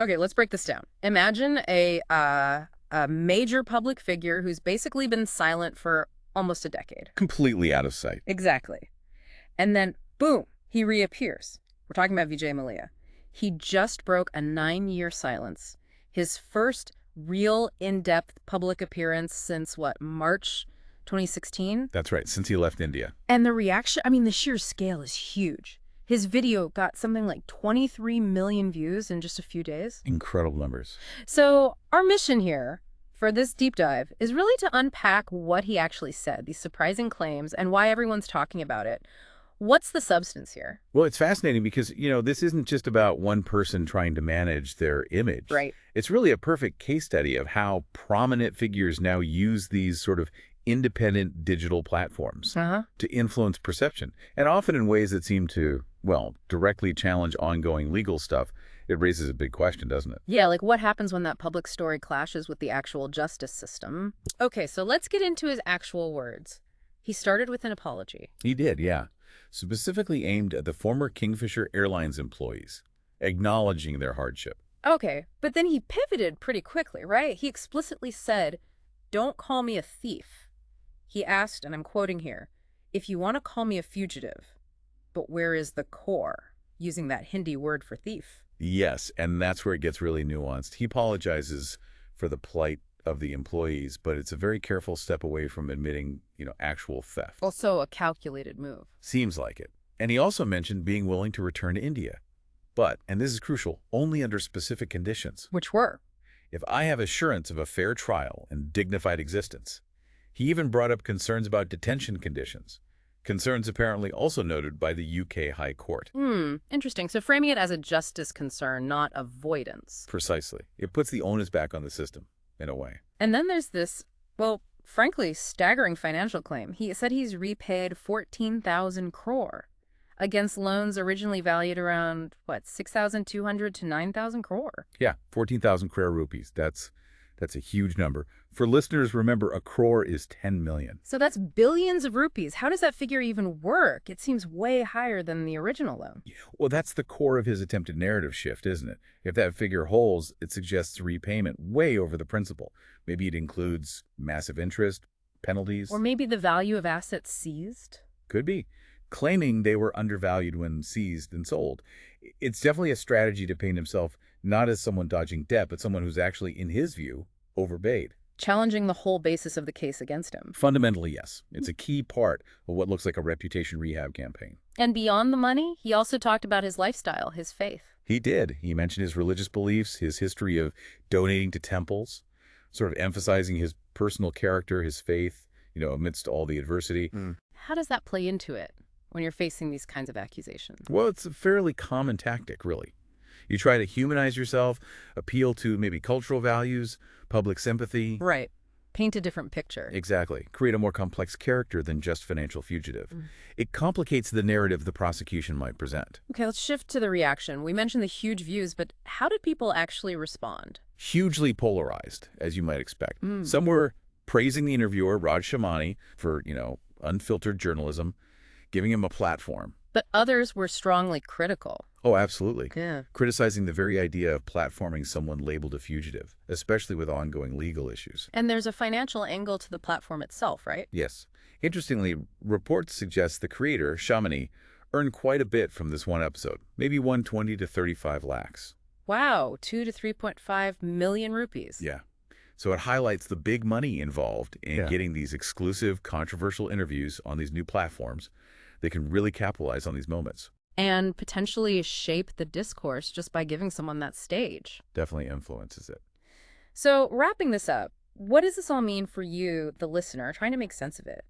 Okay, let's break this down. Imagine a major public figure who's basically been silent for almost a decade. Completely out of sight. Exactly. And then, boom, he reappears. We're talking about Vijay Mallya. He just broke a 9-year silence. His first real in-depth public appearance since, what, March 2016? That's right, since he left India. And the reaction, I mean, the sheer scale is huge. His video got something like 23 million views in just a few days. Incredible numbers. So our mission here for this deep dive is really to unpack what he actually said, these surprising claims, and why everyone's talking about it. What's the substance here? Well, it's fascinating because, this isn't just about one person trying to manage their image. Right. It's really a perfect case study of how prominent figures now use these sort of independent digital platforms to influence perception, and often in ways that seem to, well, directly challenge ongoing legal stuff. It raises a big question, doesn't it? Yeah, like what happens when that public story clashes with the actual justice system? Okay, so let's get into his actual words. He started with an apology. He did, yeah. Specifically aimed at the former Kingfisher Airlines employees, acknowledging their hardship. Okay, but then he pivoted pretty quickly, right? He explicitly said, "Don't call me a thief." He asked, and I'm quoting here, "If you want to call me a fugitive, but where is the core?" Using that Hindi word for thief. Yes, and that's where it gets really nuanced. He apologizes for the plight of the employees, but it's a very careful step away from admitting, actual theft. Also a calculated move. Seems like it. And he also mentioned being willing to return to India. But, and this is crucial, only under specific conditions. Which were? If I have assurance of a fair trial and dignified existence. He even brought up concerns about detention conditions. Concerns apparently also noted by the UK High Court. Interesting. So framing it as a justice concern, not avoidance. Precisely. It puts the onus back on the system, in a way. And then there's this, well, frankly, staggering financial claim. He said he's repaid 14,000 crore against loans originally valued around, 6,200 to 9,000 crore. Yeah, 14,000 crore rupees. That's a huge number. For listeners, remember, a crore is 10 million. So that's billions of rupees. How does that figure even work? It seems way higher than the original loan. Well, that's the core of his attempted narrative shift, isn't it? If that figure holds, it suggests repayment way over the principal. Maybe it includes massive interest, penalties. Or maybe the value of assets seized? Could be. Claiming they were undervalued when seized and sold. It's definitely a strategy to paint himself not as someone dodging debt, but someone who's actually, in his view, overpaid. Challenging the whole basis of the case against him. Fundamentally, yes. It's a key part of what looks like a reputation rehab campaign. And beyond the money, he also talked about his lifestyle, his faith. He did. He mentioned his religious beliefs, his history of donating to temples, sort of emphasizing his personal character, his faith, amidst all the adversity. How does that play into it when you're facing these kinds of accusations? Well, it's a fairly common tactic, really. You try to humanize yourself, appeal to maybe cultural values, public sympathy. Right. Paint a different picture. Exactly. Create a more complex character than just financial fugitive. It complicates the narrative the prosecution might present. Okay, let's shift to the reaction. We mentioned the huge views, but how did people actually respond? Hugely polarized, as you might expect. Some were praising the interviewer, Raj Shamani, for, unfiltered journalism, giving him a platform. But others were strongly critical. Oh, absolutely. Yeah. Criticizing the very idea of platforming someone labeled a fugitive, especially with ongoing legal issues. And there's a financial angle to the platform itself, right? Yes. Interestingly, reports suggest the creator, Shamani, earned quite a bit from this one episode, maybe 120 to 35 lakhs. Wow, 2 to 3.5 million rupees. Yeah. So it highlights the big money involved in getting these exclusive, controversial interviews on these new platforms. They can really capitalize on these moments. And potentially shape the discourse just by giving someone that stage. Definitely influences it. So wrapping this up, what does this all mean for you, the listener, trying to make sense of it?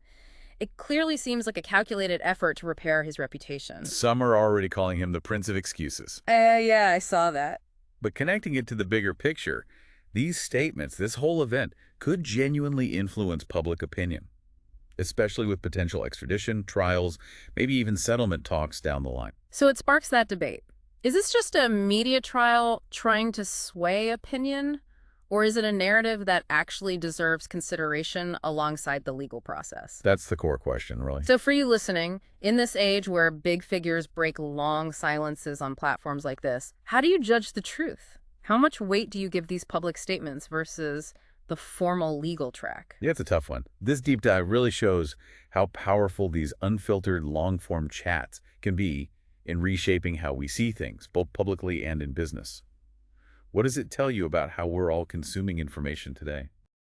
It clearly seems like a calculated effort to repair his reputation. Some are already calling him the Prince of Excuses. Yeah, I saw that. But connecting it to the bigger picture, these statements, this whole event, could genuinely influence public opinion, especially with potential extradition, trials, maybe even settlement talks down the line. So it sparks that debate. Is this just a media trial trying to sway opinion? Or is it a narrative that actually deserves consideration alongside the legal process? That's the core question, really. So for you listening, in this age where big figures break long silences on platforms like this, how do you judge the truth? How much weight do you give these public statements versus the formal legal track? Yeah, it's a tough one. This deep dive really shows how powerful these unfiltered long-form chats can be in reshaping how we see things, both publicly and in business. What does it tell you about how we're all consuming information today?